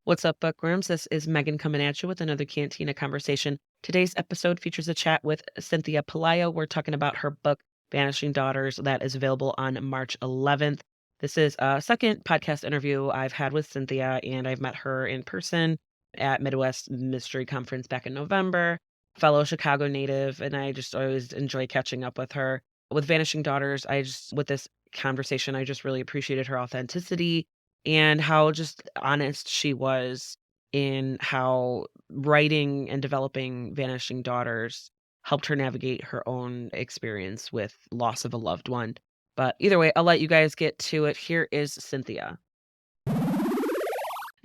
What's up, bookworms? This is Megan coming at you with another Cantina conversation. Today's episode features a chat with Cynthia Pelayo. We're talking about her book, Vanishing Daughters, that is available on March 11th. This is a second podcast interview I've had with Cynthia, and I've met her in person at Midwest Mystery Conference back in November. Fellow Chicago native, and I just always enjoy catching up with her. With Vanishing Daughters, with this conversation, I just really appreciated her authenticity and how just honest she was in how writing and developing Vanishing Daughters helped her navigate her own experience with loss of a loved one. But either way, I'll let you guys get to it. Here is Cynthia.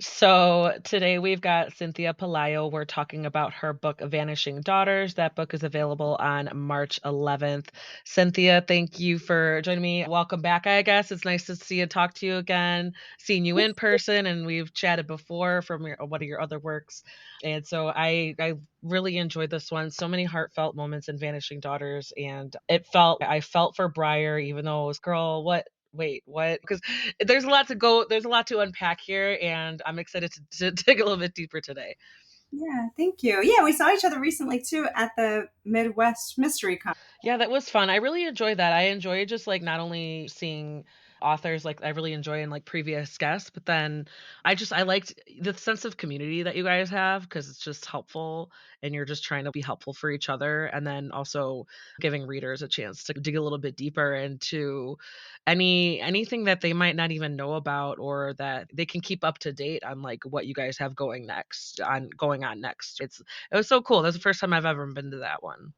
So today we've got Cynthia Pelayo. We're talking about her book, Vanishing Daughters. That book is available on March 11th. Cynthia, thank you for joining me. Welcome back, I guess. It's nice to see and talk to you again, seeing you in person, and we've chatted before from one of your other works. And so I really enjoyed this one. So many heartfelt moments in Vanishing Daughters, and I felt for Briar, even though it was girl, what wait, what? Because there's a lot to unpack here, and I'm excited to dig a little bit deeper today. Yeah, thank you. Yeah, we saw each other recently too at the Midwest Mystery Con. Yeah, that was fun. I really enjoyed that. I enjoy just like not only seeing authors, like I really enjoy in like previous guests, but then I liked the sense of community that you guys have because it's just helpful and you're just trying to be helpful for each other, and then also giving readers a chance to dig a little bit deeper into anything that they might not even know about, or that they can keep up to date on like what you guys have going on next. It was so cool. That's the first time I've ever been to that one.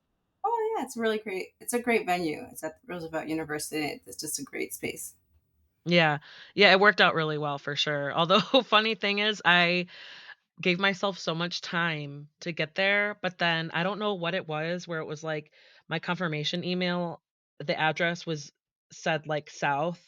Oh yeah, it's really great. It's a great venue. It's at Roosevelt University. It's just a great space. Yeah. Yeah, it worked out really well for sure. Although, funny thing is, I gave myself so much time to get there, but then I don't know what it was where it was like my confirmation email, the address was said like South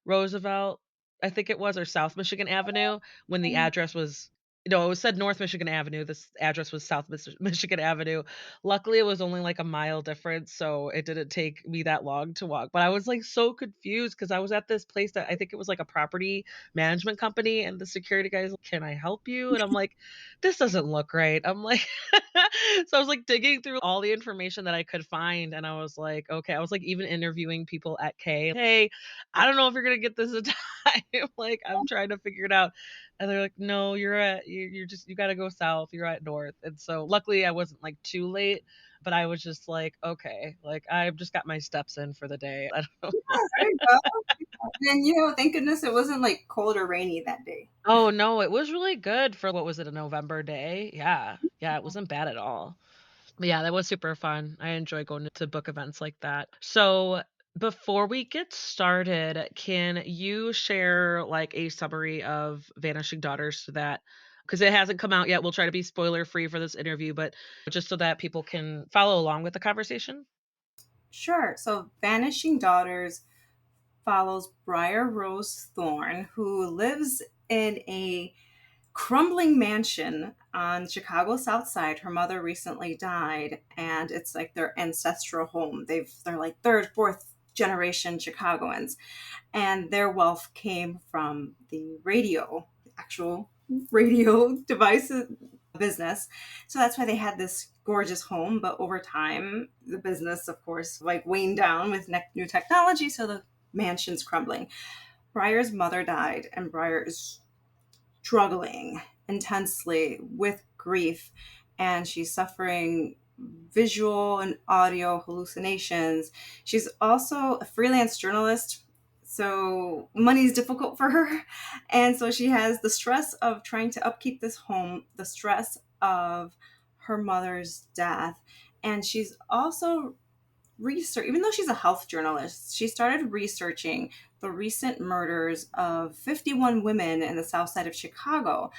Roosevelt, I think it was, or South Michigan Avenue, when the address was no, it was said North Michigan Avenue. This address was South Michigan Avenue. Luckily, it was only like a mile difference, so it didn't take me that long to walk. But I was like so confused because I was at this place that I think it was like a property management company, and the security guy's like, "Can I help you?" And I'm like, "This doesn't look right." I'm like, so I was like digging through all the information that I could find, and I was like, okay. I was like even interviewing people at K. Hey, I don't know if you're gonna get this in time. Like I'm trying to figure it out, and they're like, "No, you're just you got to go south. You're at north." And so luckily I wasn't like too late, but I was just like, okay, like I've just got my steps in for the day. I don't know. Oh, there you go. And thank goodness it wasn't like cold or rainy that day. Oh no, it was really good for what was it, a November day? Yeah. Yeah, it wasn't bad at all. But yeah, that was super fun. I enjoy going to book events like that. So before we get started, can you share like a summary of Vanishing Daughters so that because it hasn't come out yet, we'll try to be spoiler free for this interview, but just so that people can follow along with the conversation? Sure. So Vanishing Daughters follows Briar Rose Thorne, who lives in a crumbling mansion on Chicago's South Side. Her mother recently died, and it's like their ancestral home. They're like third, fourth generation Chicagoans, and their wealth came from the radio, the actual radio devices business. So that's why they had this gorgeous home. But over time, the business, of course, like waned down with new technology. So the mansion's crumbling. Briar's mother died, and Briar is struggling intensely with grief, and she's suffering visual and audio hallucinations. She's also a freelance journalist, so money is difficult for her. And so she has the stress of trying to upkeep this home, the stress of her mother's death, and she's also research, even though she's a health journalist, she started researching the recent murders of 51 women in the south side of Chicago.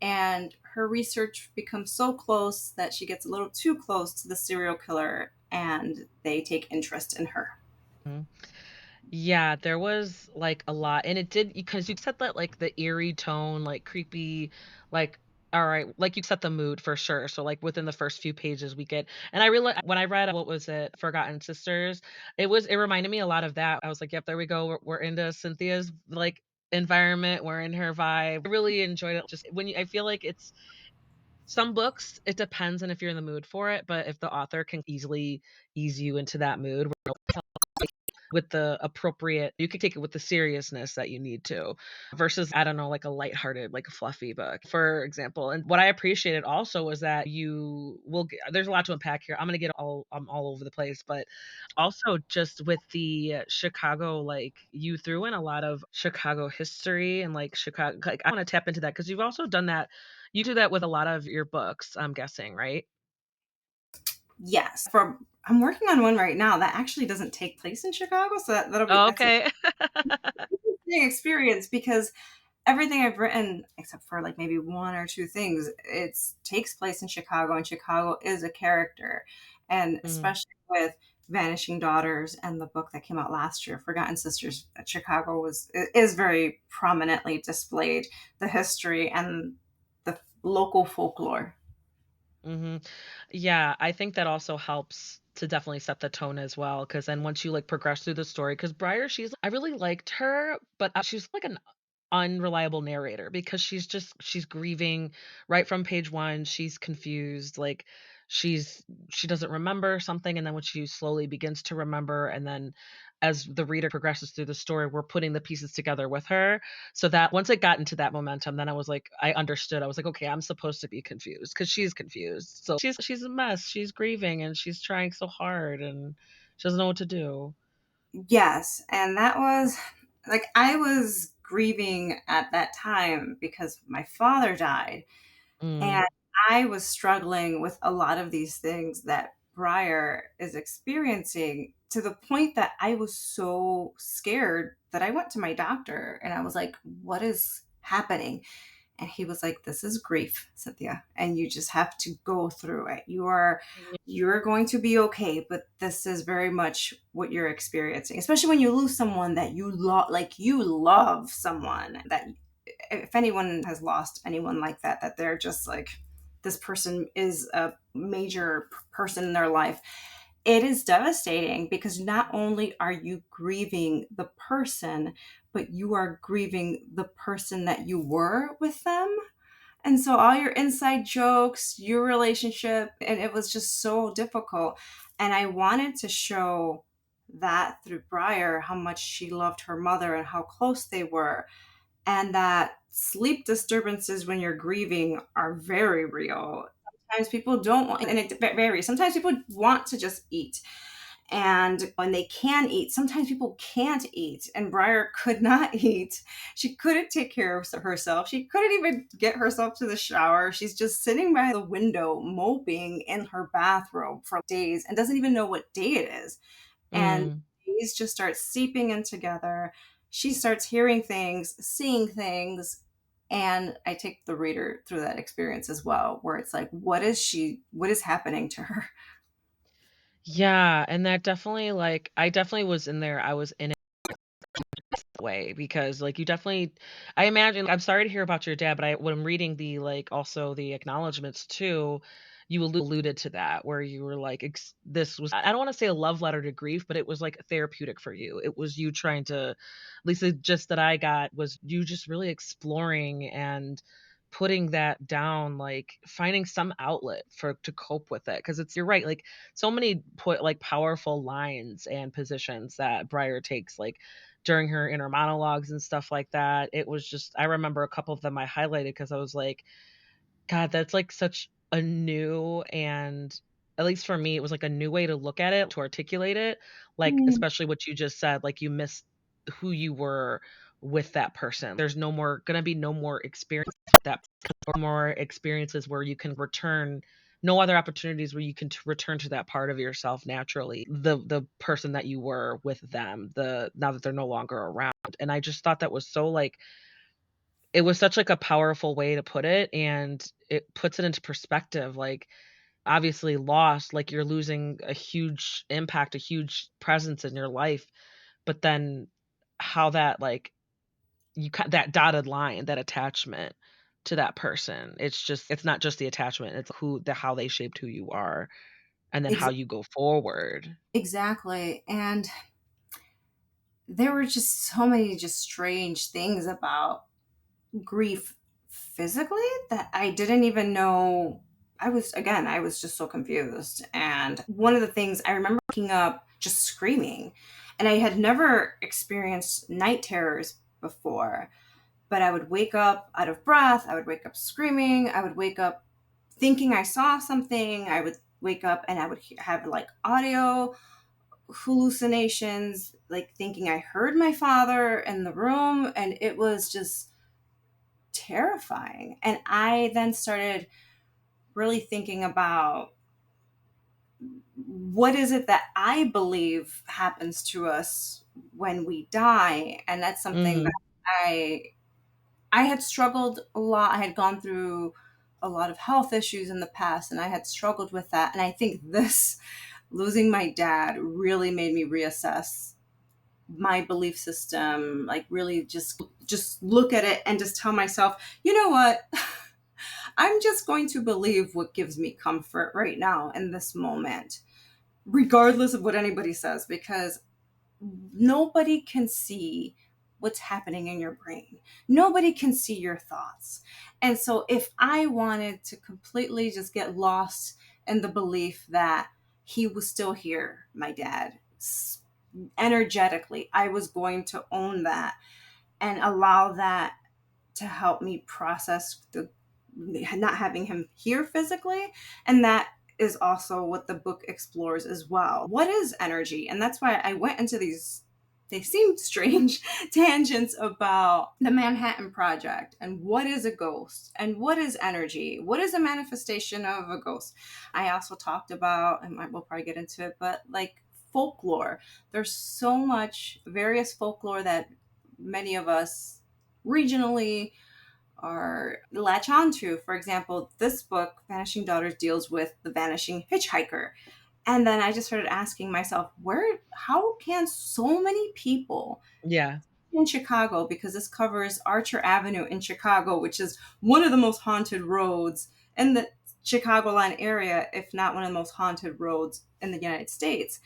And her research becomes so close that she gets a little too close to the serial killer, and they take interest in her. Mhm. Yeah, there was like a lot, and it did because you said that like the eerie tone, like creepy, like all right, like you set the mood for sure. So like within the first few pages we get, and I really when I read what was it, Forgotten Sisters, it reminded me a lot of that. I was like, yep, there we go. We're into Cynthia's like environment, we're in her vibe. I really enjoyed it. Just when you, I feel like it's some books, it depends on if you're in the mood for it, but if the author can easily ease you into that mood with the appropriate, you could take it with the seriousness that you need to versus, I don't know, like a lighthearted, like a fluffy book, for example. And what I appreciated also was that you will there's a lot to unpack here. I'm going to get all over the place, but also just with the Chicago, like you threw in a lot of Chicago history and like Chicago, like I want to tap into that because you've also done that. You do that with a lot of your books, I'm guessing, right? Yes, for I'm working on one right now that actually doesn't take place in Chicago, so that'll be that's an Okay. interesting experience because everything I've written, except for like maybe one or two things, it takes place in Chicago, and Chicago is a character. And Mm. especially with Vanishing Daughters and the book that came out last year, Forgotten Sisters, Chicago is very prominently displayed, the history and the local folklore. Mhm. Yeah, I think that also helps to definitely set the tone as well. Because then once you, like, progress through the story, because Briar, I really liked her, but, she's like an unreliable narrator because she's grieving right from page 1, she's confused, like, she's she doesn't remember something, and then when she slowly begins to remember, and then as the reader progresses through the story, we're putting the pieces together with her, so that once it got into that momentum, then I was like I understood. I was like, "Okay, I'm supposed to be confused because she's confused." So she's a mess. She's grieving and she's trying so hard and she doesn't know what to do. Yes, and that was like I was grieving at that time because my father died, Mm, and I was struggling with a lot of these things that Briar is experiencing to the point that I was so scared that I went to my doctor and I was like, "What is happening?" And he was like, "This is grief, Cynthia, and you just have to go through it. You're going to be okay, but this is very much what you're experiencing, especially when you lose someone that you love, like you love someone that if anyone has lost anyone like that, that they're just like, this person is a major person in their life. It is devastating because not only are you grieving the person, but you are grieving the person that you were with them. And so all your inside jokes, your relationship, and it was just so difficult. And I wanted to show that through Briar, how much she loved her mother and how close they were, and that sleep disturbances when you're grieving are very real. Sometimes people don't want, and it varies. Sometimes people want to just eat. And when they can eat, sometimes people can't eat. And Briar could not eat. She couldn't take care of herself. She couldn't even get herself to the shower. She's just sitting by the window, moping in her bathrobe for days and doesn't even know what day it is. And mm. days just start seeping in together. She starts hearing things, seeing things, and I take the reader through that experience as well, where it's like, what is happening to her? Yeah, and that definitely, like I definitely was in there. I was in way because like you definitely I imagine I'm sorry to hear about your dad, but when I'm reading the like also the acknowledgments too, you alluded to that where you were like this was I don't want to say a love letter to grief, but it was like therapeutic for you. It was you trying to at least the gist that I got was you just really exploring and putting that down, like finding some outlet for to cope with it because it's you're right, like so many put like powerful lines and positions that Briar takes, like during her inner monologues and stuff like that. It was just I remember a couple of them I highlighted because I was like, God, that's like such a new and at least for me, it was like a new way to look at it, to articulate it. Like, Mm. especially what you just said, like you miss who you were with that person. There's no more gonna be no more experience with that or more experiences where you can return no other opportunities where you can return to that part of yourself naturally, the person that you were with them, the now that they're no longer around. And I just thought that was so like it was such like a powerful way to put it and it puts it into perspective. Like obviously lost, like you're losing a huge impact, a huge presence in your life, but then how that like you cut that dotted line, that attachment to that person. It's just it's not just the attachment, it's how they shaped who you are and then how Ex- you go forward. exactly. And there were just so many just strange things about grief physically that I didn't even know. I was just so confused. And one of the things I remember waking up just screaming, and I had never experienced night terrors before, but I would wake up out of breath. I would wake up screaming. I would wake up thinking I saw something. I would wake up and I would have like audio hallucinations, like thinking I heard my father in the room. And it was just terrifying. And I then started really thinking about what is it that I believe happens to us when we die. And that's something that Mhm. I I had struggled a lot. I had gone through a lot of health issues in the past and I had struggled with that. And I think this losing my dad really made me reassess my belief system, like really just look at it and just tell myself, you know what? I'm just going to believe what gives me comfort right now in this moment, regardless of what anybody says, because nobody can see what's happening in your brain. Nobody can see your thoughts. And so if I wanted to completely just get lost in the belief that he was still here, my dad, energetically, I was going to own that and allow that to help me process the not having him here physically. And that is also what the book explores as well. What is energy? And that's why I went into these, they seemed strange, tangents about the Manhattan Project and what is a ghost and what is energy? What is a manifestation of a ghost? I also talked about, and we'll probably get into it, but like folklore. There's so much various folklore that many of us regionally or latch onto. For example, this book, Vanishing Daughters, deals with the vanishing hitchhiker. And then I just started asking myself, how can so many people Yeah. in Chicago, because this covers Archer Avenue in Chicago, which is one of the most haunted roads in the Chicagoland area, if not one of the most haunted roads in the United States.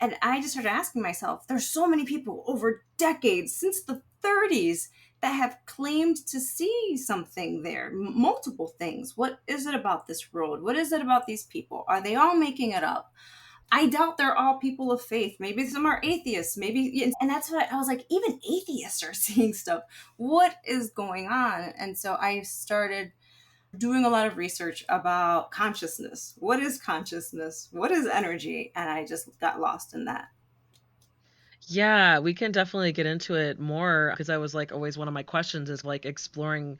And I just started asking myself, there's so many people over decades, since the 30s, that have claimed to see something there, multiple things. What is it about this road? What is it about these people? Are they all making it up? I doubt they're all people of faith. Maybe some are atheists. Maybe, and that's what I was like, even atheists are seeing stuff. What is going on? And so I started doing a lot of research about consciousness. What is consciousness? What is energy? And I just got lost in that. Yeah, we can definitely get into it more because that was like always one of my questions is like exploring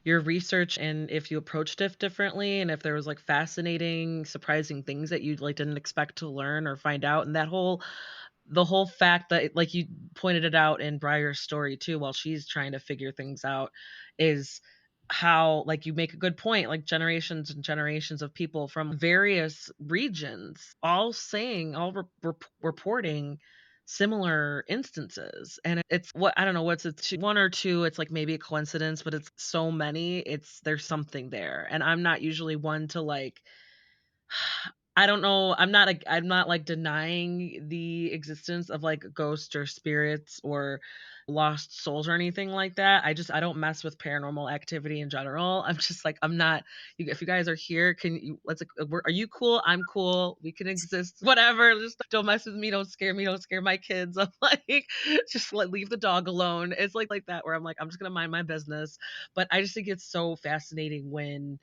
your research and if you approached it differently and if there was like fascinating, surprising things that you like didn't expect to learn or find out. And that whole the whole fact that like you pointed it out in Briar's story too while she's trying to figure things out is how like you make a good point like generations and generations of people from various regions all saying reporting similar instances and it's what I don't know what's it's one or two it's like maybe a coincidence but it's so many it's there's something there and I'm not usually one to like I don't know. I'm not, like, denying the existence of, like, ghosts or spirits or lost souls or anything like that. I don't mess with paranormal activity in general. I'm just like, I'm not you if you guys are here, can you let's like, are you cool? I'm cool. We can exist, whatever. Just don't mess with me. Don't scare my kids. I'm like, just let leave the dog alone. It's like that where I'm like, I'm just gonna mind my business. But I just think it's so fascinating when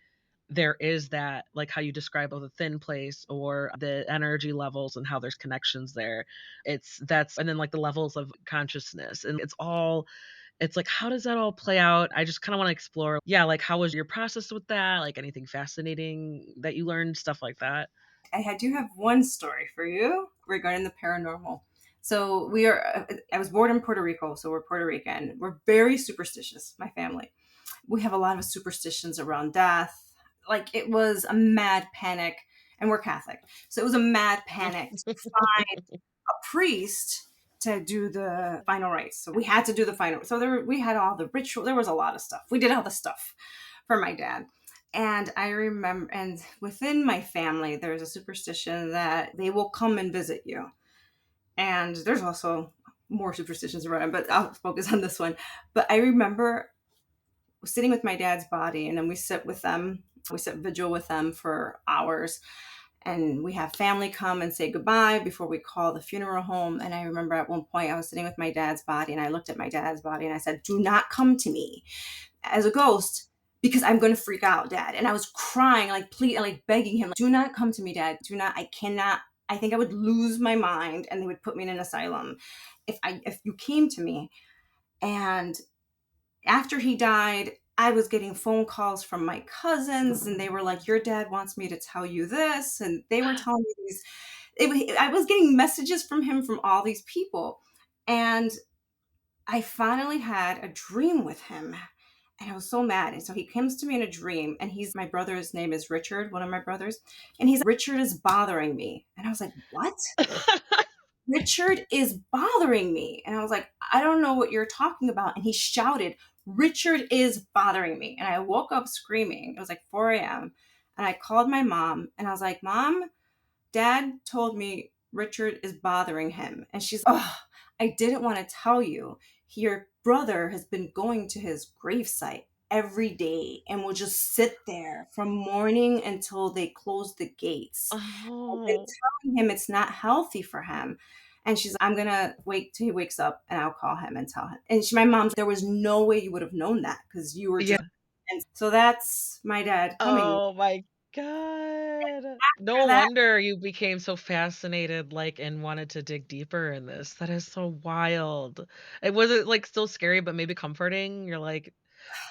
there is that like how you describe of the thin place or the energy levels and how there's connections there it's that's and then like the levels of consciousness and it's all it's like how does that all play out I just kind of want to explore yeah like how was your process with that like anything fascinating that you learned stuff like that. Do have one story for you regarding the paranormal. So I was born in Puerto Rico, so we're Puerto Rican. We're very superstitious, my family. We have a lot of superstitions around death. Like it was a mad panic, and we're Catholic. So it was a mad panic to find a priest to do the final rites. So we had to do the final. So we had all the ritual. There was a lot of stuff. We did all the stuff for my dad. And I remember, and within my family, there's a superstition that they will come and visit you. And there's also more superstitions around it, but I'll focus on this one. But I remember sitting with my dad's body, and then we sit with them. We sit vigil with them for hours, and we have family come and say goodbye before we call the funeral home. And I remember at one point I was sitting with my dad's body, and I looked at my dad's body and I said, "Do not come to me as a ghost, because I'm going to freak out, Dad." And I was crying, like pleading, like begging him, "Do not come to me, Dad. Do not. I cannot. I think I would lose my mind, and they would put me in an asylum if you came to me." And after he died, I was getting phone calls from my cousins, and they were like, "Your dad wants me to tell you this," and they were telling me these. I was getting messages from him from all these people, and I finally had a dream with him, and I was so mad. And so he comes to me in a dream, and he's my brother's name is Richard, one of my brothers, and he's Richard is bothering me, and I was like, "What?" Richard is bothering me. And I was like, "I don't know what you're talking about." And he shouted, "Richard is bothering me." And I woke up screaming. It was like 4 a.m. And I called my mom and I was like, "Mom, Dad told me Richard is bothering him." And she's, "Oh, I didn't want to tell you. Your brother has been going to his gravesite every day and will just sit there from morning until they close the gates. I've been Oh. telling him it's not healthy for him." And she's, "I'm gonna wait till he wakes up and I'll call him and tell him." And my mom's, "There was no way you would have known that because you were just," Yeah. and so that's my dad coming. Oh my god. No After that, wonder you became so fascinated, like, and wanted to dig deeper in this. That is so wild. It was it, like, still scary, but maybe comforting? You're like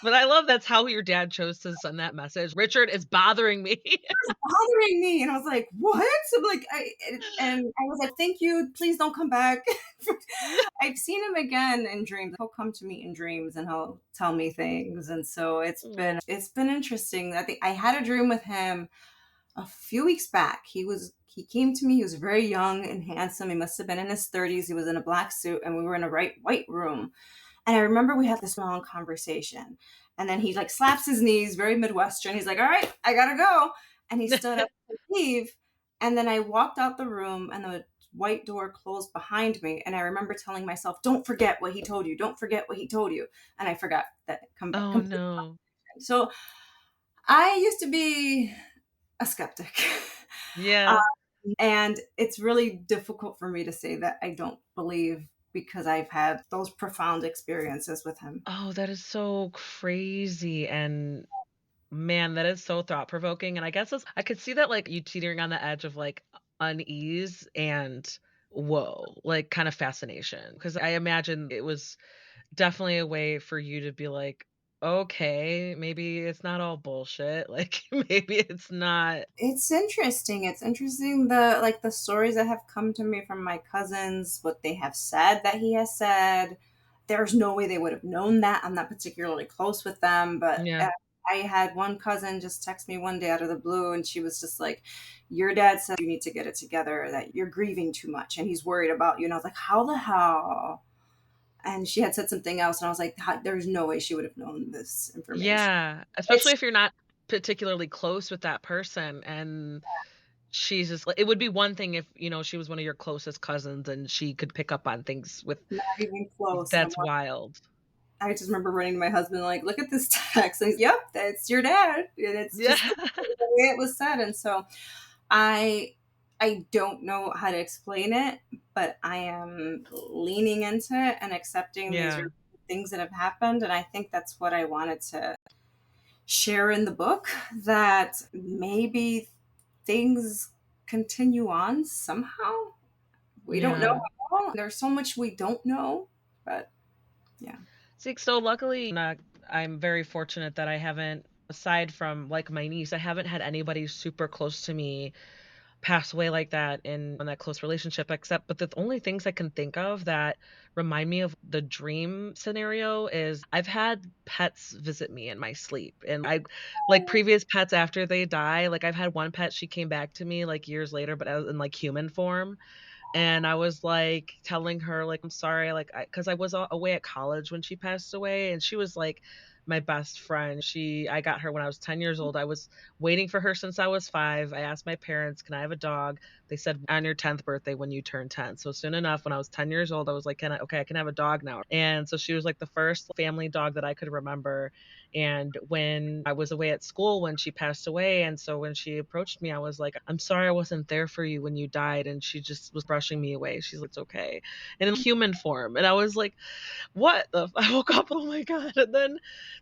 but I love that's how your dad chose to send that message. "Richard is bothering me." bothering me, and I was like, "What?" I'm like, and I was like, "Thank you, please don't come back." I've seen him again in dreams. He'll come to me in dreams and he'll tell me things, and so Mm. it's been interesting. I think I had a dream with him a few weeks back. He came to me. He was very young and handsome. He must have been in his 30s. He was in a black suit, and we were in a white room. And I remember we had this long conversation. And then he like slaps his knees, very Midwestern. He's like, "All right, I gotta go." And he stood up to leave. And then I walked out the room, and the white door closed behind me. And I remember telling myself, "Don't forget what he told you. Don't forget what he told you." And I forgot that Oh, completely. no. So I used to be a skeptic. Yeah. And it's really difficult for me to say that I don't believe, because I've had those profound experiences with him. Oh, that is so crazy, and man, that is so thought provoking. And I guess it's I could see that like you teetering on the edge of like unease and whoa, like kind of fascination. Cause I imagine it was definitely a way for you to be like, okay, maybe it's not all bullshit. Like maybe it's not. It's interesting. It's interesting, the like the stories that have come to me from my cousins, what they have said that he has said. There's no way they would have known that. I'm not particularly close with them, but Yeah. I had one cousin just text me one day out of the blue, and she was just like, "Your dad said you need to get it together, that you're grieving too much and he's worried about you." And I was like, "How the hell?" And she had said something else, and I was like, "There's no way she would have known this information." Yeah. Especially It's if you're not particularly close with that person and she's just like it would be one thing if, she was one of your closest cousins and she could pick up on things with not even close. And that's wild. I just remember running to my husband like, "Look at this text." And he's, "Yep, that's your dad." And it's Yeah. just the way it was said. And so I I don't know how to explain it, but I am leaning into it and accepting these Yeah. things that have happened. And I think that's what I wanted to share in the book, that maybe things continue on somehow. We don't know Yeah. how. There's so much we don't know, but yeah. See, so luckily, I'm very fortunate that I haven't, aside from like my niece, I haven't had anybody super close to me pass away like that in that close relationship, except, but the only things I can think of that remind me of the dream scenario is I've had pets visit me in my sleep. And I like previous pets after they die, like I've had one pet, she came back to me like years later, but as in like human form. And I was, like, telling her, like, "I'm sorry," like, because I was a away at college when she passed away, and she was, like, my best friend. I got her when I was 10 years old. I was waiting for her since I was 5. I asked my parents, "Can I have a dog?" They said, "On your 10th birthday when you turn 10." So soon enough, when I was 10 years old, I was like, "Can I okay, I can have a dog now." And so she was like the first family dog that I could remember. And when I was away at school when she passed away, and so when she approached me, I was like, "I'm sorry I wasn't there for you when you died." And she just was brushing me away. She's like, "It's okay." And in human form. And I was like, what the I woke up, oh my god, and then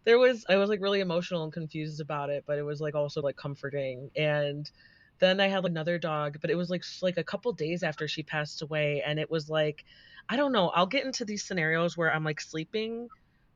I was, like, really emotional and confused about it, but it was, like, also, like, comforting, and then I had another dog, but it was, like, a couple days after she passed away, and it was, like I don't know, I'll get into these scenarios where I'm, like, sleeping,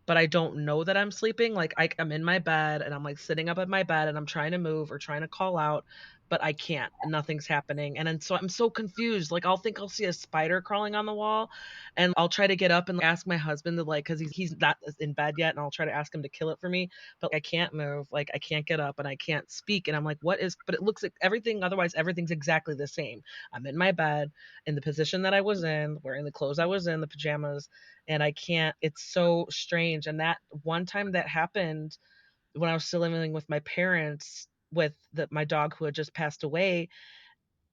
but I don't know that I'm sleeping, like, I'm in my bed, and I'm, like, sitting up at my bed, and I'm trying to move or trying to call out, but I can't, and nothing's happening, and then so I'm so confused, like, I'll see a spider crawling on the wall, and I'll try to get up and ask my husband to, like, 'cause he's not in bed yet, and I'll try to ask him to kill it for me, but I can't move, like, I can't get up and I can't speak, and I'm like, "What is" but it looks like everything's exactly the same. I'm in my bed, in the position that I was in, wearing the clothes I was in, the pajamas, and I can't it's so strange, and that one time that happened when I was still living with my parents with my dog who had just passed away,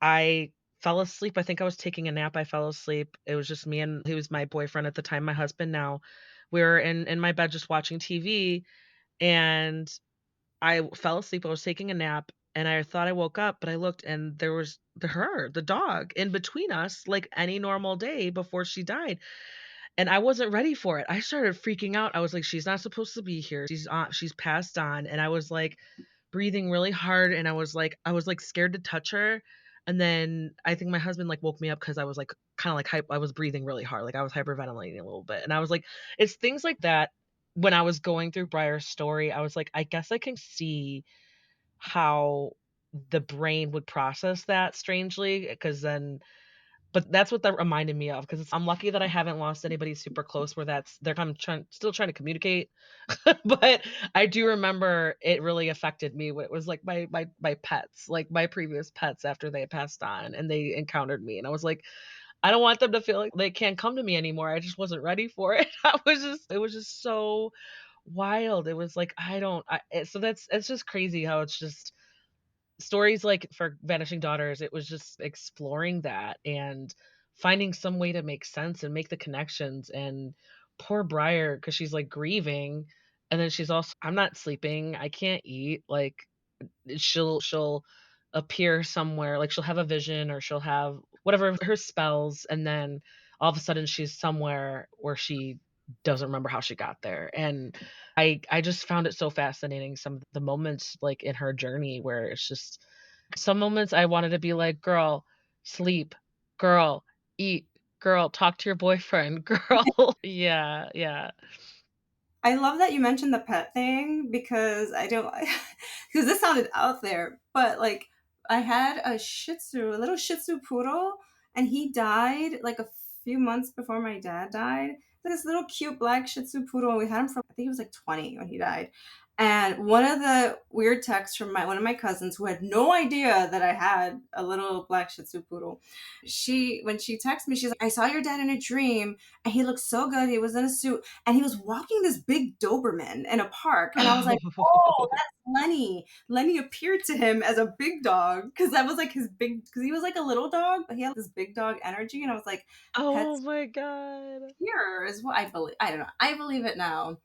I fell asleep. I think I was taking a nap. I fell asleep. It was just me and he was my boyfriend at the time, my husband now. We were in my bed just watching TV, and I fell asleep. I was taking a nap, and I thought I woke up, but I looked and there was the dog, in between us like any normal day before she died. And I wasn't ready for it. I started freaking out. I was like, "She's not supposed to be here. She's passed on." And I was, like, breathing really hard, and I was, like, scared to touch her. And then I think my husband, like, woke me up because I was, like, kinda, like, I was breathing really hard, like, I was hyperventilating a little bit. And I was like it's things like that when I was going through Briar's story, I was like, "I guess I can see how the brain would process that strangely," because then but that's what that reminded me of, because I'm lucky that I haven't lost anybody super close where they're kind of still trying to communicate, but I do remember it really affected me when it was, like, my pets, like, my previous pets after they had passed on and they encountered me, and I was like, "I don't want them to feel like they can't come to me anymore." I just wasn't ready for it. It was just so wild. It was like, I don't I so that's it's just crazy how it's just stories like for Vanishing Daughters, it was just exploring that and finding some way to make sense and make the connections. And poor Briar, because she's like grieving, and then she's also, I'm not sleeping, I can't eat. Like she'll appear somewhere, like she'll have a vision or she'll have whatever her spells, and then all of a sudden she's somewhere where she doesn't remember how she got there. And I just found it so fascinating, some of the moments like in her journey where it's just some moments I wanted to be like, "Girl, sleep. Girl, eat. Girl, talk to your boyfriend. Girl." Yeah, yeah. I love that you mentioned the pet thing because I don't because this sounded out there, but, like, I had a Shih Tzu, a little Shih Tzu poodle, and he died, like, a few months before my dad died. This little cute black Shih Tzu poodle, and we had him for I think he was, like, 20 when he died, and one of the weird texts from my one of my cousins who had no idea that I had a little black Shih Tzu poodle, when she texted me, she's like, "I saw your dad in a dream, and he looked so good. He was in a suit, and he was walking this big Doberman in a park." And I was like, "Oh, that's Lenny." Lenny appeared to him as a big dog because that was like his big, because he was like a little dog, but he had this big dog energy. And I was like, Oh pets my god. here is what I believe. I don't know. I believe it now.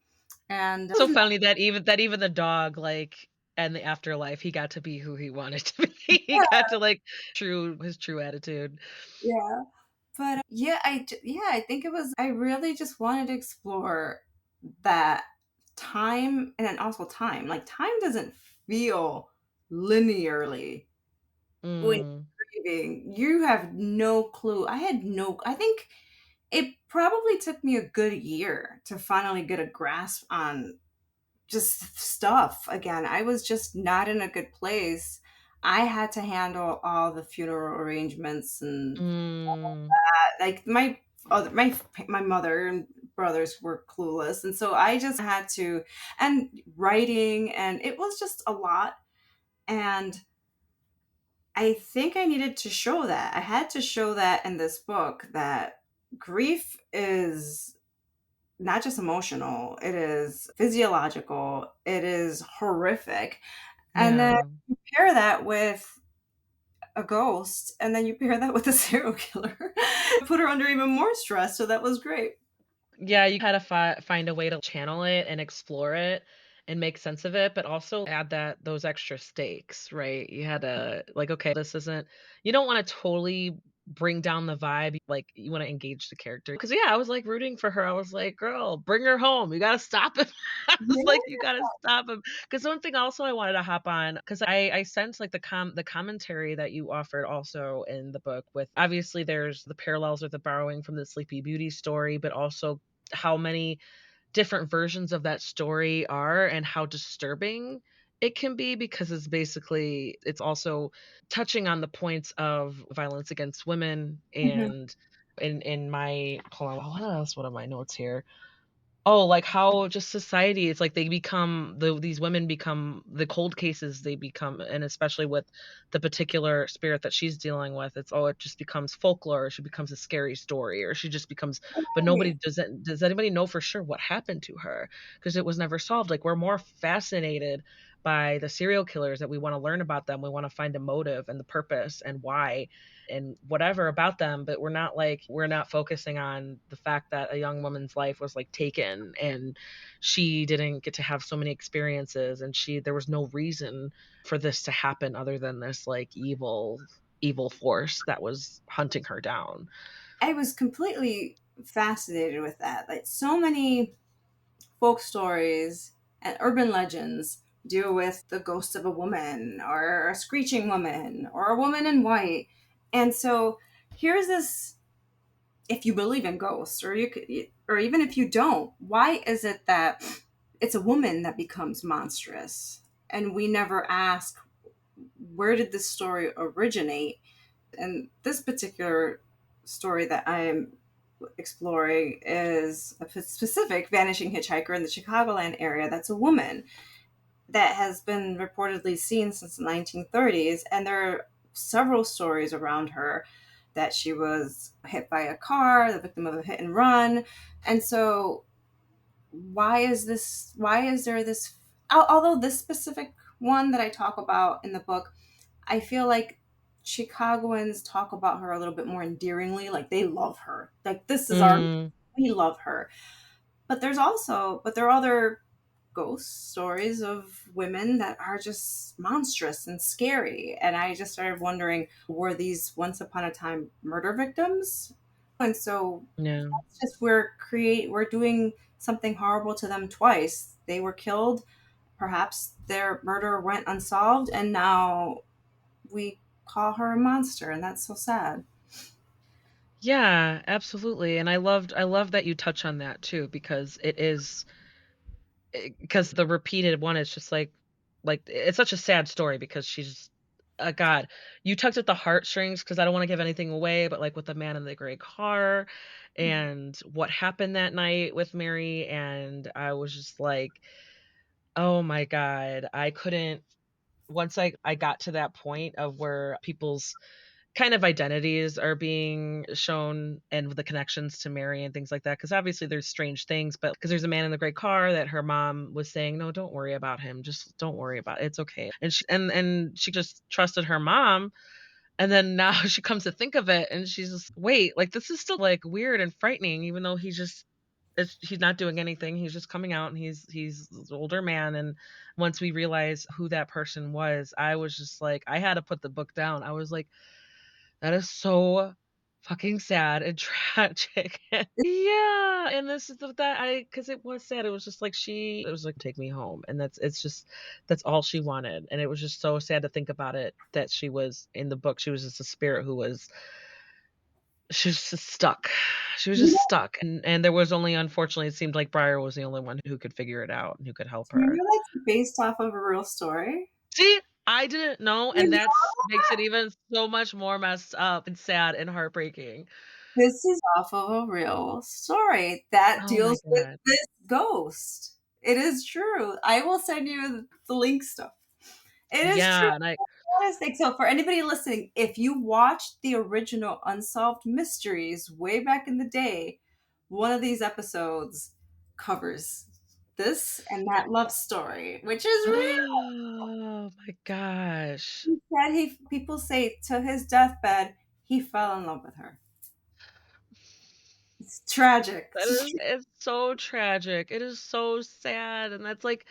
And it So was funny that even the dog, like, and the afterlife, he got to be who he wanted to be. He got to, like, true his true attitude. yeah. But yeah, yeah, I think it was. I really just wanted to explore that time, and then also time. Like time doesn't feel linearly when Mm. you're grieving. You have no clue. I had no. I think it probably took me a good year to finally get a grasp on just stuff again. I was just not in a good place. I had to handle all the funeral arrangements and Mm. like my mother and brothers were clueless, and so I just had to, and writing, and it was just a lot. And I think I needed to show that. I had to show that in this book that grief is not just emotional, it is physiological, it is horrific. And then Yeah. you pair that with a ghost, and then you pair that with a serial killer. Put her under even more stress, so that was great. Yeah, you had to find a way to channel it and explore it and make sense of it, but also add that those extra stakes, right? You had to like, okay, this isn't you don't wanna totally bring down the vibe, like, you wanna engage the character. Because yeah, I was, like, rooting for her. I was like, "Girl, bring her home. You gotta stop him." I was Yeah. like, "You gotta stop him." Because one thing also I wanted to hop on, because I sense, like, the commentary that you offered also in the book with obviously, there's the parallels with the borrowing from the Sleepy Beauty story, but also how many different versions of that story are and how disturbing it can be because it's also touching on the points of violence against women Mhm. and in my hold on, what else? What are my notes here? Oh, like how just society, it's like they become these women become the cold cases they become, and especially with the particular spirit that she's dealing with, it's oh, it just becomes folklore, she becomes a scary story, or she just becomes but nobody Right. does anybody know for sure what happened to her? Because it was never solved. Like we're more fascinated by the serial killers that we want to learn about them. We want to find a motive and the purpose and why and whatever about them, but we're not focusing on the fact that a young woman's life was like taken and she didn't get to have so many experiences and she there was no reason for this to happen other than this like evil force that was hunting her down. I was completely fascinated with that. Like so many folk stories and urban legends deal with the ghost of a woman or a screeching woman or a woman in white. And so here's this, if you believe in ghosts or you could, or even if you don't, why is it that it's a woman that becomes monstrous? And we never ask, where did this story originate? And this particular story that I'm exploring is a specific vanishing hitchhiker in the Chicagoland area that's a woman that has been reportedly seen since the 1930s. And there are several stories around her that she was hit by a car, the victim of a hit and run. And so, why is there this? Although this specific one that I talk about in the book, I feel like Chicagoans talk about her a little bit more endearingly, like they love her. Like this is our, Mm, we love her. But there are other ghost stories of women that are just monstrous and scary. And I just started wondering, were these once upon a time murder victims? And so yeah. that's just we're doing something horrible to them twice. They were killed, perhaps their murder went unsolved, and now we call her a monster, and that's so sad. Yeah, absolutely. And I love that you touch on that too because it is because the repeated one is just like it's such a sad story because she's God, you tugged at the heartstrings because I don't want to give anything away, but like with the man in the gray car and what happened that night with Mary, and I was just like, oh my God, I couldn't. Once I got to that point of where people's kind of identities are being shown and the connections to Mary and things like that. Because obviously there's strange things, but because there's a man in the gray car that her mom was saying, "No, don't worry about him. Just don't worry about it. It's okay." And she just trusted her mom, and then now she comes to think of it, and she's just, "Wait, like, this is still, like, weird and frightening even though he's not doing anything. He's just coming out and he's this older man." And once we realized who that person was, I was just like I had to put the book down. I was like, that is so fucking sad and tragic. Yeah, and this is the that I because it was sad. It was just like it was like, "Take me home," and that's all she wanted, and it was just so sad to think about it that she was in the book, she was just a spirit who was she was just stuck. She was You just know, stuck, and there was only unfortunately, it seemed like Briar was the only one who could figure it out and who could help do you her. know that's based off of a real story? See, I didn't know, You and that's know makes it even so much more messed up and sad and heartbreaking. this is off of a real story that Oh my deals with god. this ghost. It is true. I will send you the link stuff. It is true. Yeah, and I Fantastic. So, for anybody listening, if you watched the original Unsolved Mysteries way back in the day, one of these episodes covers this and that love story, which is real. Oh my gosh. He said people say to his deathbed he fell in love with her. It's tragic. That is it's so tragic. It is so sad, and that's, like,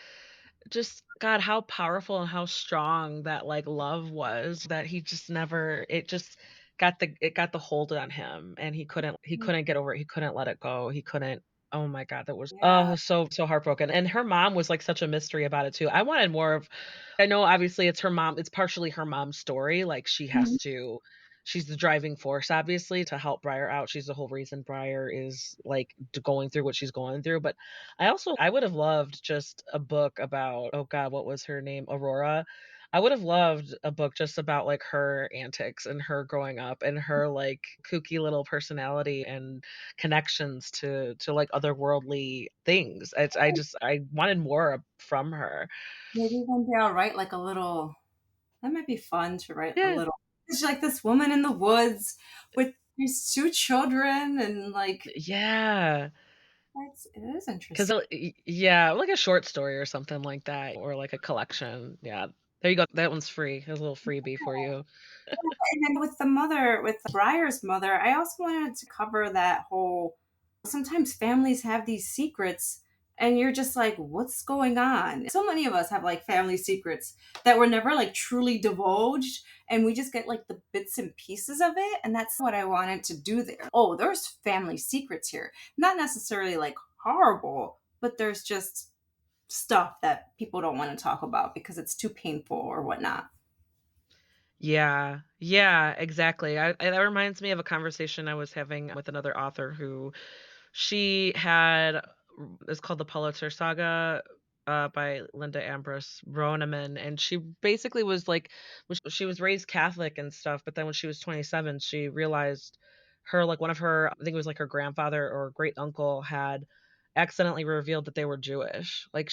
just God, how powerful and how strong that, like, love was that he just never it just got the hold on him, and he couldn't get over it, he couldn't let it go, he couldn't oh my god, that was Yeah. so heartbroken, and her mom was, like, such a mystery about it too. I wanted more of I know obviously it's partially her mom's story, like, Mhm. she's the driving force, obviously, to help Briar out, she's the whole reason Briar is, like, going through what she's going through, but I would have loved just a book about oh god, what was her name? Aurora? I would have loved a book just about, like, her antics and her growing up and her, like, kooky little personality and connections like, otherworldly things. I wanted more from her. Maybe one day I'll write like a little. That might be fun to write a Yeah. little. It's like this woman in the woods with these two children, and like Yeah. it is 'Cause interesting. yeah, like a short story or something like that, or like a collection. Yeah. There you go. That one's free. Here's a little freebie for you. And then with the mother, with Briar's mother, I also wanted to cover that whole. Sometimes families have these secrets, and you're just like, what's going on? So many of us have like family secrets that were never like truly divulged, and we just get like the bits and pieces of it. And that's what I wanted to do there. Oh, there's family secrets here. Not necessarily like horrible, but there's just stuff that people don't want to talk about because it's too painful or whatnot. Yeah. Yeah, exactly. That reminds me of a conversation I was having with another author who she had it's called The Pulitzer Saga, by Linda Ambrose Roneman, and she basically was like she was raised Catholic and stuff, but then when she was 27, she realized one of her I think it was like her grandfather or great uncle had accidentally revealed that they were Jewish. Like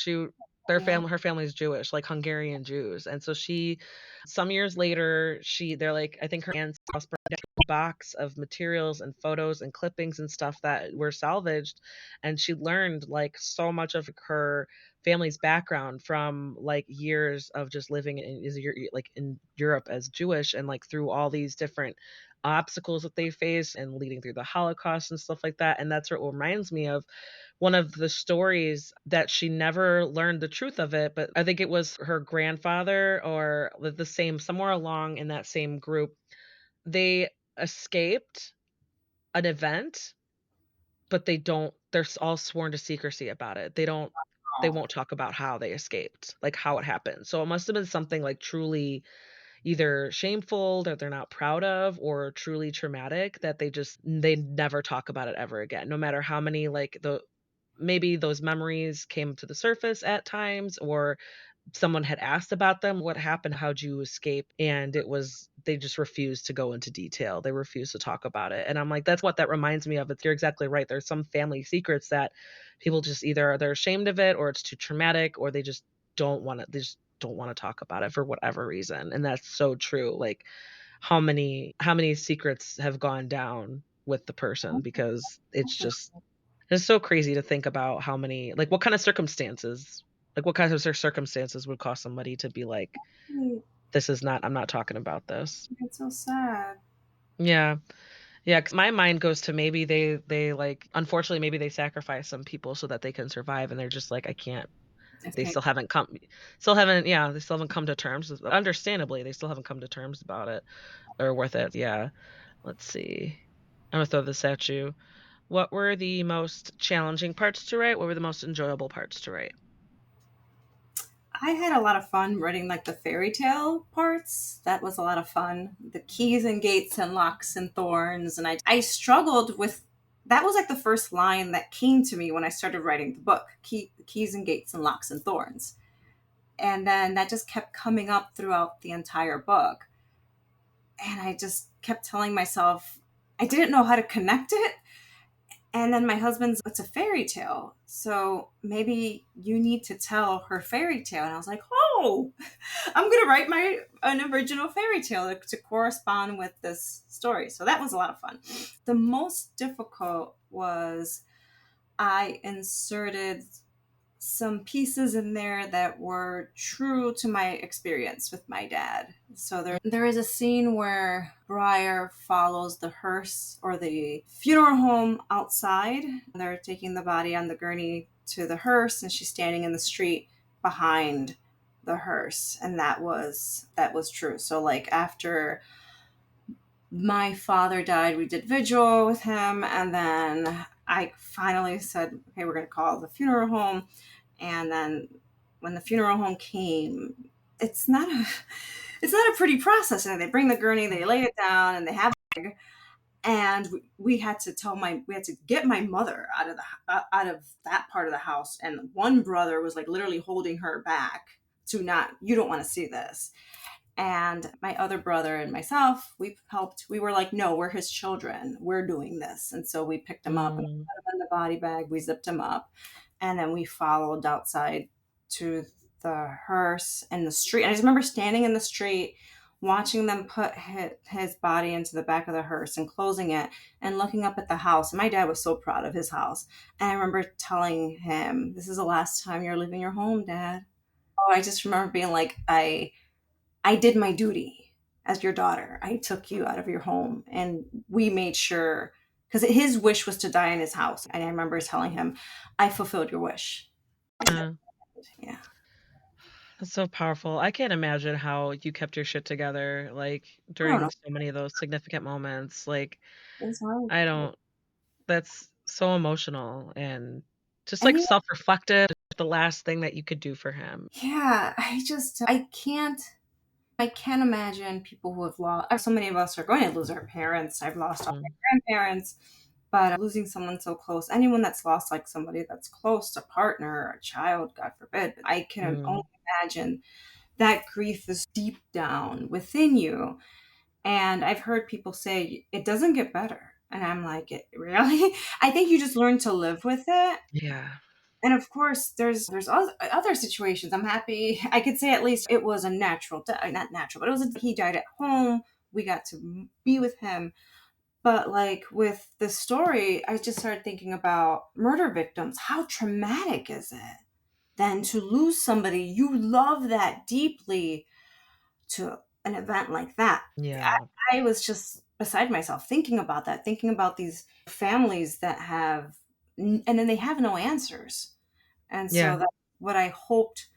Yeah. her family's Jewish, like Hungarian Jews. And so she some years later, they're like I think her aunt's house burned down a box of materials and photos and clippings and stuff that were salvaged, and she learned like so much of her family's background from like years of just living like in Europe as Jewish and like through all these different obstacles that they face and leading through the Holocaust and stuff like that. And that's what reminds me of one of the stories that she never learned the truth of it, but I think it was her grandfather or the same somewhere along in that same group. They escaped an event, but they're all sworn to secrecy about it. They won't talk about how they escaped, like how it happened. So it must have been something like truly either shameful that they're not proud of or truly traumatic that they never talk about it ever again. No matter how many like the maybe those memories came to the surface at times or someone had asked about them, "What happened? How'd you escape?" And they just refused to go into detail. They refused to talk about it. And I'm like, that's what that reminds me of. It's You're exactly right. There's some family secrets that people just either they're ashamed of it or it's too traumatic or they just don't want to talk about it for whatever reason. And that's so true. Like how many secrets have gone down with the person because it's so crazy to think about how many what kind of circumstances what kinds of circumstances would cause somebody to be like, "This is not I'm not talking about this." It's so sad. Yeah. Yeah, 'cause my mind goes to maybe they, like unfortunately, maybe they sacrifice some people so that they can survive, and they're just like, "I can't." They Okay. still haven't come to terms with understandably, they still haven't come to terms about it or with it, yeah. Let's see. I'm gonna throw this at you. What were the most challenging parts to write? What were the most enjoyable parts to write? I had a lot of fun writing like the fairy tale parts. That was a lot of fun. The keys and gates and locks and thorns. And I struggled with that was like the first line that came to me when I started writing the book. Keys and gates and locks and thorns. And then that just kept coming up throughout the entire book. And I just kept telling myself I didn't know how to connect it. And then my husband's, it's a fairy tale. So maybe you need to tell her fairy tale. And I was like, oh, I'm going to write an original fairy tale to correspond with this story. So that was a lot of fun. The most difficult was I inserted some pieces in there that were true to my experience with my dad. So there is a scene where Briar follows the hearse or the funeral home outside. They're taking the body on the gurney to the hearse, and she's standing in the street behind the hearse, and that was true. So like after my father died, we did vigil with him, and then I finally said, okay, we're going to call the funeral home. And then when the funeral home came, it's not a it's not a pretty process. And they bring the gurney, they lay it down, and they have, and we had to we had to get my mother out of out of that part of the house, and one brother was like literally holding her back to not, you don't want to see this. And my other brother and myself, we were like, no, we're his children, we're doing this. And so we picked him up and Mm, put him in the body bag, we zipped him up, and then we followed outside to the hearse and the street. And I just remember standing in the street watching them put his body into the back of the hearse and closing it, and looking up at the house. My dad was so proud of his house, and I remember telling him, this is the last time you're leaving your home, Dad. Oh, I just remember being like, I did my duty as your daughter. I took you out of your home, and we made sure, because his wish was to die in his house. And I remember telling him, I fulfilled your wish. uh, Yeah. that's so powerful. I can't imagine how you kept your shit together, like, I don't know. during so many of those significant moments, like, It's hard. I don't that's so emotional and just, And like, he, self-reflective, the last thing that you could do for him. yeah, I can't imagine people who have lost. So many of us are going to lose our parents. I've lost all Mm, my grandparents, but losing someone so close, anyone that's lost like somebody that's close, a partner, a child, God forbid, I can only mm, imagine that grief is deep down within you. And I've heard people say it doesn't get better. And I'm like, it really? I think you just learn to live with it. yeah, And of course, there's other situations. I'm happy. I could say at least it was a natural, not natural, but he died at home. We got to be with him. But like with the story, I just started thinking about murder victims. How traumatic is it then to lose somebody you love that deeply to an event like that? yeah, I was just beside myself thinking about that, thinking about these families that have, and then they have no answers. And yeah, so that's what I hoped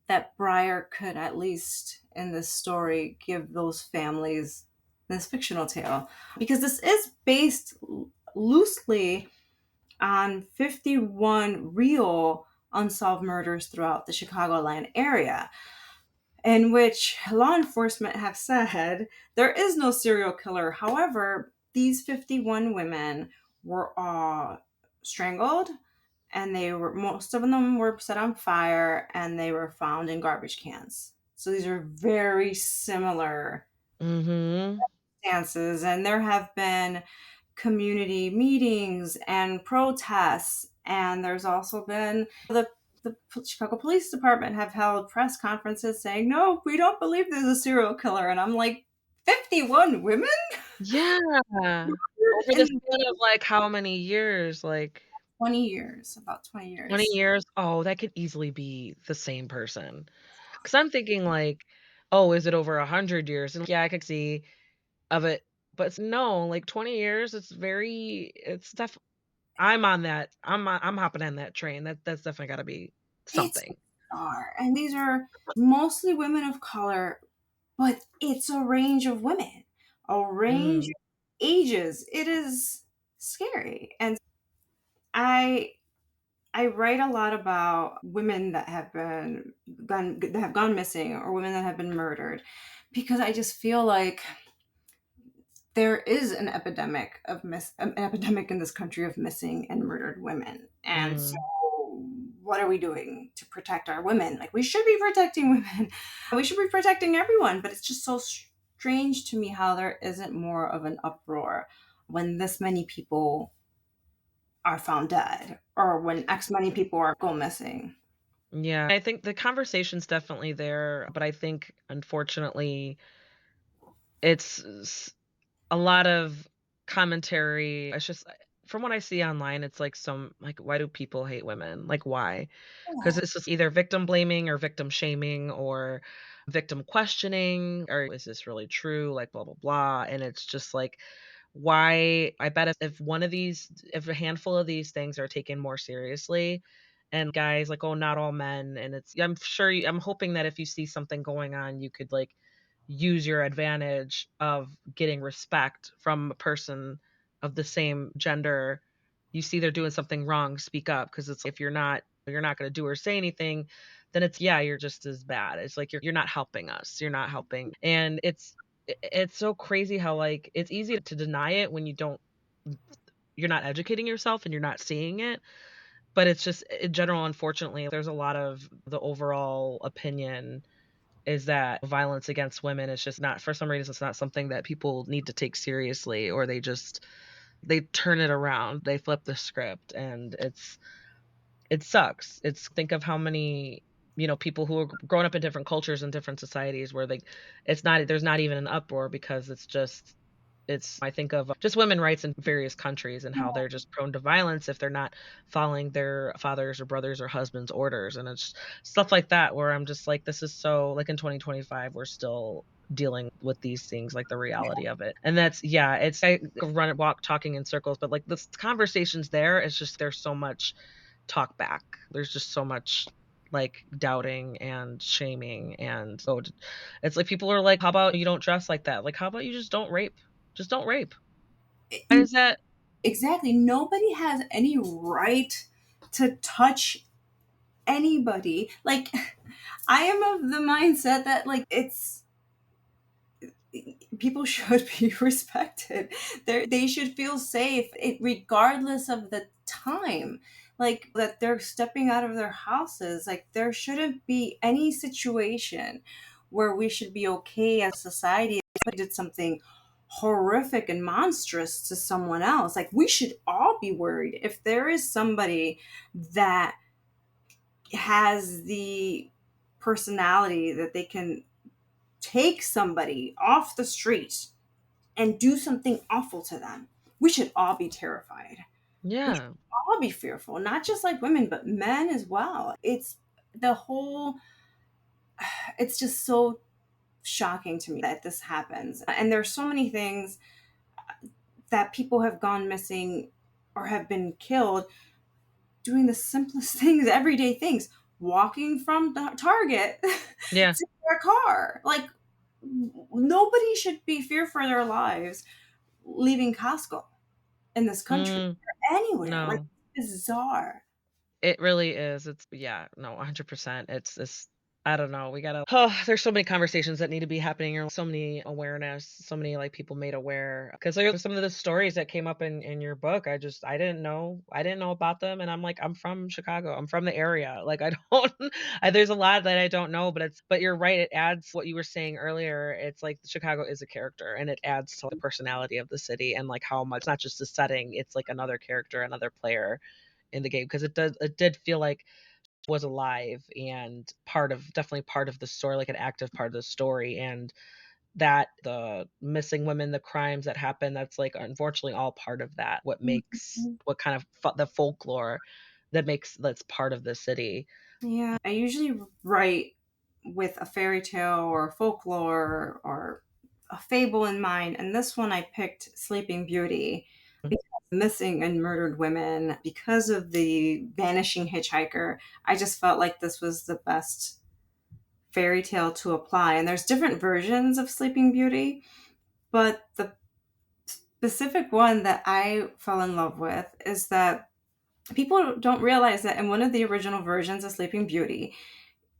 that Breyer could, at least in this story, give those families, this fictional tale, because this is based loosely on 51 real unsolved murders throughout the Chicagoland area, in which law enforcement have said there is no serial killer. However, these 51 women were all strangled, and most of them were set on fire, and they were found in garbage cans. So these are very similar mhm, stances, and there have been community meetings and protests, and there's also been the Chicago Police Department have held press conferences saying, no, we don't believe there's a serial killer. And I'm like, 51 women yeah, over the in span of, like, how many years, like 20 years, about 20 20 years. years? Oh, that could easily be the same person. Because 'Cause I'm thinking like, "Oh, is it over 100 years?" And, yeah, I could see of it, but no, like, 20 years, it's I'm on that. I'm hopping on that train. That's definitely gotta be It's something. bizarre. And these are mostly women of color, but it's a range of women, a range Mm, of ages. It is scary. And I I write a lot about women that have gone missing, or women that have been murdered, because I just feel like there is an epidemic in this country of missing and murdered women. And so mm. what are we doing to protect our women? Like, we should be protecting women. We should be protecting everyone, but it's just so strange to me how there isn't more of an uproar when this many people are found dead, or when X many people are go missing. Yeah, I think the conversation's definitely there, but I think, unfortunately, it's a lot of commentary. It's just from what I see online, it's like like, why do people hate women? Like, why? Because Yeah. it's just either victim blaming or victim shaming or victim questioning, or is this really true? Like, blah, blah, blah. And it's just like, why? I bet if a handful of these things are taken more seriously, and guys like, oh, not all men, and I'm hoping that if you see something going on, you could like use your advantage of getting respect from a person of the same gender. You see they're doing something wrong, speak up, because it's if you're not going to do or say anything, then it's yeah, you're just as bad. It's like you're not helping us. You're not helping. And it's so crazy how like it's easy to deny it when you're not educating yourself and you're not seeing it. But it's just in general, unfortunately, there's a lot of the overall opinion is that violence against women is just not, for some reason, it's not something that people need to take seriously, or they turn it around, they flip the script, and it sucks. It's think of how many, people who are growing up in different cultures and different societies where it's not there's not even an uproar because it's I think of just women rights in various countries and how they're just prone to violence if they're not following their fathers or brothers or husbands' orders, and it's stuff like that where I'm just like, this is so like in 2025 we're still dealing with these things, like the reality of it. And that's yeah, it's I could run it walk talking in circles, but like this conversations there, it's just there's so much talk back. There's just so much like doubting and shaming and it's like people are like, how about you don't dress like that? Like, how about you just don't rape? Just don't rape. Why is that? Exactly. Nobody has any right to touch anybody. Like, I am of the mindset that, like, people should be respected. They should feel safe, regardless of the time. Like, that they're stepping out of their houses. Like, there shouldn't be any situation where we should be okay as a society if somebody did something horrific and monstrous to someone else. Like, we should all be worried if there is somebody that has the personality that they can take somebody off the street and do something awful to them. We should all be terrified. We should Yeah. all be fearful, not just like women, but men as well. It's the whole, it's just so shocking to me that this happens. And there's so many things that people have gone missing or have been killed doing the simplest things, everyday things, walking from the Target Yeah. to their car. Like, nobody should be feared for their lives leaving Costco in this country Mm, or anywhere. Like, no. bizarre. It really is. It's yeah, no, 100%. It's I don't know. We gotta. Oh, there's so many conversations that need to be happening, or so many awareness, so many like people made aware. Because there's some of the stories that came up in your book. I didn't know about them, and I'm like, I'm from Chicago. I'm from the area. Like I don't. There's a lot that I don't know, but you're right. It adds what you were saying earlier. It's like Chicago is a character, and it adds to the personality of the city, and like how much not just the setting. It's like another character, another player in the game because it did feel like was alive and definitely part of the story, like an active part of the story, and that the missing women, the crimes that happen, that's like unfortunately all part of that. What makes Mhm. what kind of the folklore that's part of the city. Yeah, I usually write with a fairy tale or folklore or a fable in mind, and this one I picked Sleeping Beauty because missing and murdered women because of the vanishing hitchhiker. I just felt like this was the best fairy tale to apply. And there's different versions of Sleeping Beauty, but the specific one that I fell in love with is that people don't realize that in one of the original versions of Sleeping Beauty,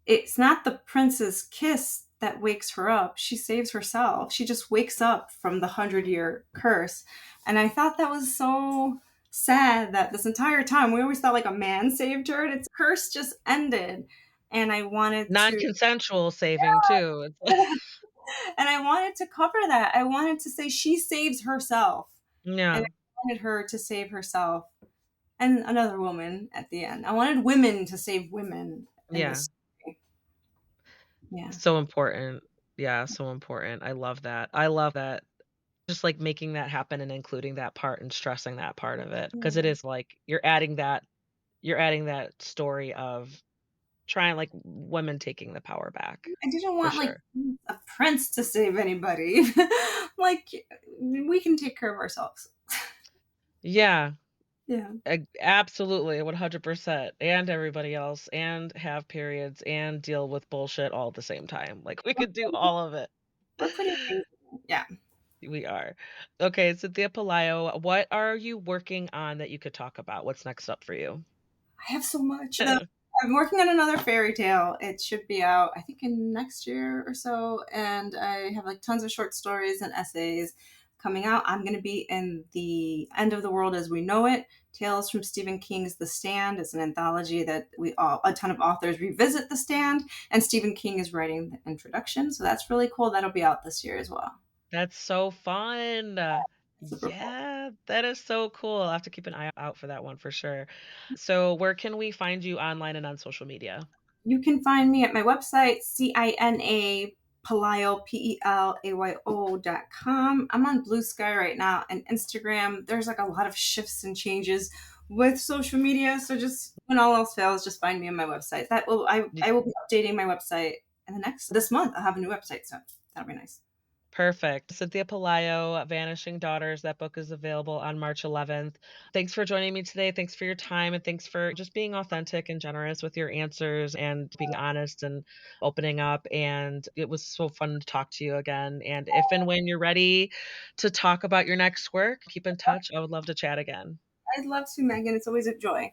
it's not the prince's kiss that wakes her up. She saves herself. She just wakes up from the 100-year curse. And I thought that was so sad that this entire time we always thought like a man saved her and its curse just ended. And I wanted to Non-consensual saving too. It's like and I wanted to cover that. I wanted to say she saves herself. And yeah, I wanted her to save herself and another woman at the end. I wanted women to save women in yeah. this story. Yeah. So important. Yeah, so important. I love that. I love that Just, like, making that happen and including that part and stressing that part of it, because it Yeah. is, like, you're adding that story of trying like, women taking the power back, I didn't for want like sure. a prince to save anybody. Like we can take care of ourselves. Yeah, Yeah. absolutely, 100%, and everybody else, and have periods, and deal with bullshit all at the same time, like, we We're could do pretty, all of it. we're pretty amazing. Yeah. We are. Okay, Cynthia Pelayo, what are you working on that you could talk about? What's next up for you? I have so much. I'm working on another fairy tale. It should be out, I think, in next year or so. And I have like tons of short stories and essays coming out. I'm going to be in the End of the World as We Know It. Tales from Stephen King's The Stand. It's an anthology that a ton of authors revisit The Stand, and Stephen King is writing the introduction. So that's really cool. That'll be out this year as well. That's so fun. Super cool. Yeah, that is so cool. I'll have to keep an eye out for that one for sure. So, where can we find you online and on social media? You can find me at my website, CINA Pelayo, PELAYO.com. I'm on Blue Sky right now and Instagram. There's like a lot of shifts and changes with social media. So just when all else fails, just find me on my website. I will be updating my website in the next this month. I'll have a new website, so that'll be nice. Perfect. Cynthia Pelayo, Vanishing Daughters. That book is available on March 11th. Thanks for joining me today. Thanks for your time and thanks for just being authentic and generous with your answers and being honest and opening up. And it was so fun to talk to you again. And if and when you're ready to talk about your next work, keep in touch. I would love to chat again. I'd love to, Megan. It's always a joy.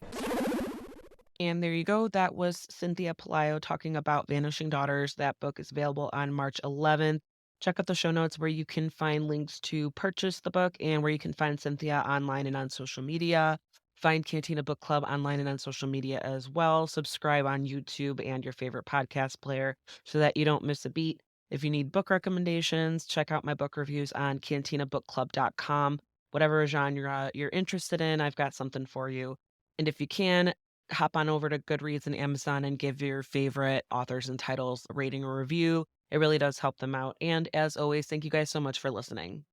And there you go. That was Cynthia Pelayo talking about Vanishing Daughters. That book is available on March 11th. Check out the show notes where you can find links to purchase the book and where you can find Cynthia online and on social media. Find Cantina Book Club online and on social media as well. Subscribe on YouTube and your favorite podcast player so that you don't miss a beat. If you need book recommendations, check out my book reviews on cantinabookclub.com. Whatever genre you're interested in, I've got something for you. And if you can, hop on over to Goodreads and Amazon and give your favorite authors and titles a rating or review. It really does help them out. And as always, thank you guys so much for listening.